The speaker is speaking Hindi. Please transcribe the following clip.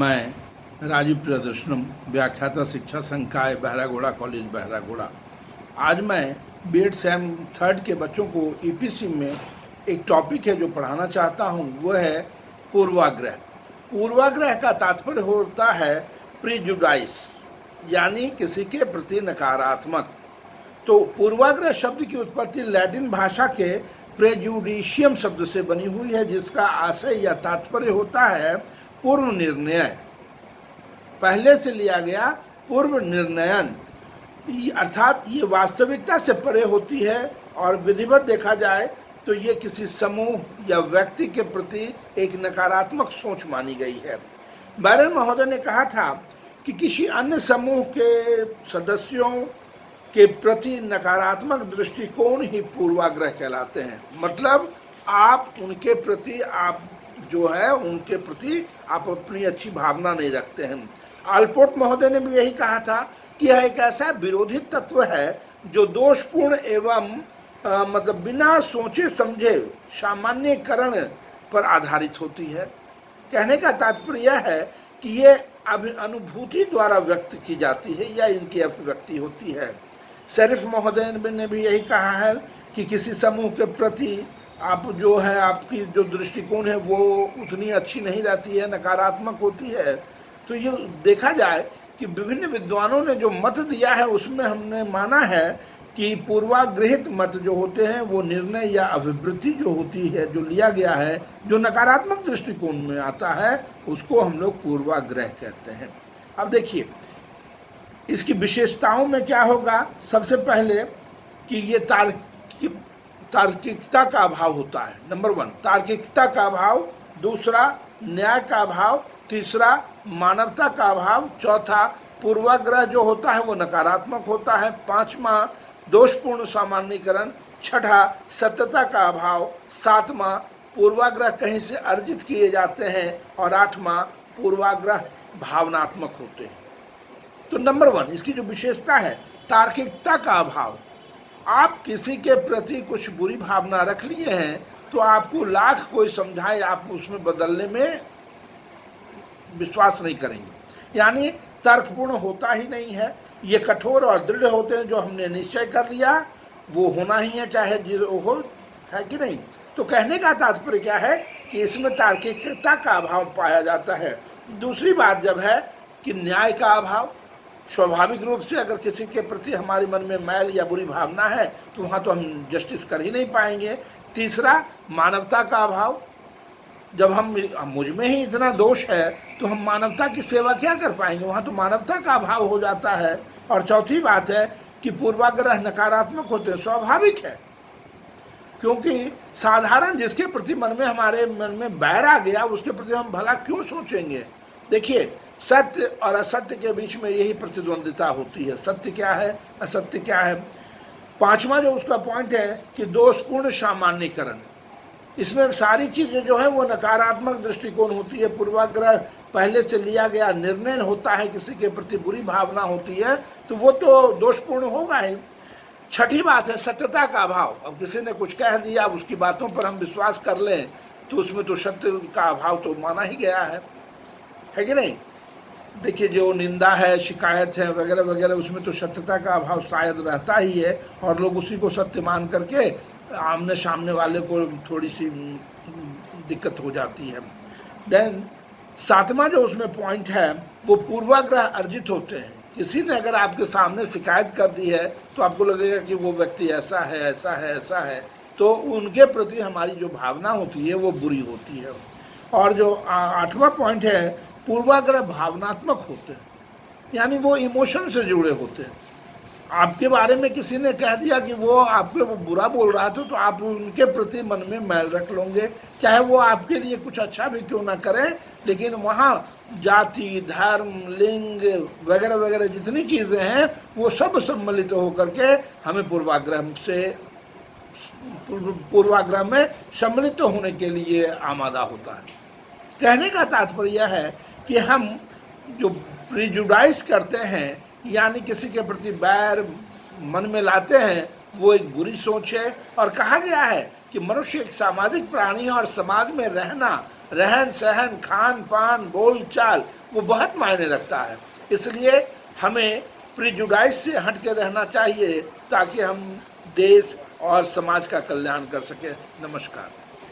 मैं राजीव प्रियदर्शनम, व्याख्याता शिक्षा संकाय बहरागोड़ा कॉलेज बहरागोड़ा। आज मैं बीएड सेम थर्ड के बच्चों को ईपीसी में एक टॉपिक है जो पढ़ाना चाहता हूँ, वह है पूर्वाग्रह। पूर्वाग्रह का तात्पर्य होता है प्रीजुडाइस, यानी किसी के प्रति नकारात्मक। तो पूर्वाग्रह शब्द की उत्पत्ति लैटिन भाषा के प्रेजुडिशियम शब्द से बनी हुई है, जिसका आशय या तात्पर्य होता है पूर्व निर्णय, पहले से लिया गया पूर्व निर्णयन, अर्थात ये वास्तविकता से परे होती है और विधिवत देखा जाए तो ये किसी समूह या व्यक्ति के प्रति एक नकारात्मक सोच मानी गई है। बैरन महोदय ने कहा था कि किसी अन्य समूह के सदस्यों के प्रति नकारात्मक दृष्टिकोण ही पूर्वाग्रह कहलाते हैं। मतलब आप उनके प्रति उनके प्रति आप अपनी अच्छी भावना नहीं रखते हैं। आल्पोर्ट महोदय ने भी यही कहा था कि यह एक ऐसा विरोधी तत्व है जो दोषपूर्ण एवं बिना सोचे समझे सामान्यकरण पर आधारित होती है। कहने का तात्पर्य यह है कि ये अनुभूति द्वारा व्यक्त की जाती है या इनकी अभिव्यक्ति होती है। शेरिफ महोदय ने भी यही कहा है कि किसी समूह के प्रति आपकी जो दृष्टिकोण है वो उतनी अच्छी नहीं रहती है, नकारात्मक होती है। तो ये देखा जाए कि विभिन्न विद्वानों ने जो मत दिया है उसमें हमने माना है कि पूर्वाग्रहित मत जो होते हैं वो निर्णय या अभिवृत्ति जो होती है, जो लिया गया है, जो नकारात्मक दृष्टिकोण में आता है, उसको हम लोग पूर्वाग्रह कहते हैं। अब देखिए इसकी विशेषताओं में क्या होगा। सबसे पहले कि ये तार्किकता का अभाव होता है। नंबर 1 तार्किकता का अभाव, दूसरा न्याय का अभाव, तीसरा मानवता का अभाव, चौथा पूर्वाग्रह जो होता है वो नकारात्मक होता है, पांचवा दोषपूर्ण सामान्यीकरण, छठा सत्यता का अभाव, सातवां पूर्वाग्रह कहीं से अर्जित किए जाते हैं और आठवां पूर्वाग्रह भावनात्मक होते हैं। तो नंबर 1 इसकी जो विशेषता है तार्किकता का अभाव। आप किसी के प्रति कुछ बुरी भावना रख लिए हैं तो आपको लाख कोई समझाए आप उसमें बदलने में विश्वास नहीं करेंगे, यानी तर्कपूर्ण होता ही नहीं है। ये कठोर और दृढ़ होते हैं, जो हमने निश्चय कर लिया वो होना ही है, चाहे जो हो, है कि नहीं। तो कहने का तात्पर्य क्या है कि इसमें तार्किकता का अभाव पाया जाता है। दूसरी बात जब है कि न्याय का अभाव, स्वाभाविक रूप से अगर किसी के प्रति हमारे मन में मैल या बुरी भावना है तो वहाँ तो हम जस्टिस कर ही नहीं पाएंगे। तीसरा मानवता का अभाव, जब हम मुझ में ही इतना दोष है तो हम मानवता की सेवा क्या कर पाएंगे, वहाँ तो मानवता का अभाव हो जाता है। और चौथी बात है कि पूर्वाग्रह नकारात्मक होते हैं। स्वाभाविक है, क्योंकि साधारण जिसके प्रति हमारे मन में बैर आ गया उसके प्रति हम भला क्यों सोचेंगे। देखिए सत्य और असत्य के बीच में यही प्रतिद्वंदिता होती है, सत्य क्या है असत्य क्या है। पांचवा जो उसका पॉइंट है कि दोषपूर्ण सामान्यीकरण, इसमें सारी चीज़ें जो है वो नकारात्मक दृष्टिकोण होती है। पूर्वाग्रह पहले से लिया गया निर्णय होता है, किसी के प्रति बुरी भावना होती है तो वो तो दोषपूर्ण होगा ही। छठी बात है सत्यता का अभाव। अब किसी ने कुछ कह दिया, उसकी बातों पर हम विश्वास कर लें तो उसमें तो सत्य का अभाव तो माना ही गया है कि नहीं। देखिए जो निंदा है, शिकायत है वगैरह वगैरह, उसमें तो सत्यता का अभाव शायद रहता ही है और लोग उसी को सत्य मान करके आमने सामने वाले को थोड़ी सी दिक्कत हो जाती है। देन सातवां जो उसमें पॉइंट है वो पूर्वाग्रह अर्जित होते हैं। किसी ने अगर आपके सामने शिकायत कर दी है तो आपको लगेगा कि वो व्यक्ति ऐसा है ऐसा है ऐसा है, तो उनके प्रति हमारी जो भावना होती है वो बुरी होती है। और जो आठवां पॉइंट है पूर्वाग्रह भावनात्मक होते हैं, यानी वो इमोशन से जुड़े होते हैं। आपके बारे में किसी ने कह दिया कि वो आपको वो बुरा बोल रहा था तो आप उनके प्रति मन में मैल रख लोगे, चाहे वो आपके लिए कुछ अच्छा भी क्यों ना करें, लेकिन वहाँ जाति, धर्म, लिंग वगैरह वगैरह जितनी चीज़ें हैं वो सब सम्मिलित होकर के हमें पूर्वाग्रह में सम्मिलित होने के लिए आमादा होता है। कहने का तात्पर्य है कि हम जो प्रिजुडाइस करते हैं, यानी किसी के प्रति बैर मन में लाते हैं, वो एक बुरी सोच है। और कहा गया है कि मनुष्य एक सामाजिक प्राणी है और समाज में रहना, रहन सहन, खान पान, बोल चाल वो बहुत मायने रखता है। इसलिए हमें प्रिजुडाइज से हट के रहना चाहिए ताकि हम देश और समाज का कल्याण कर सकें। नमस्कार।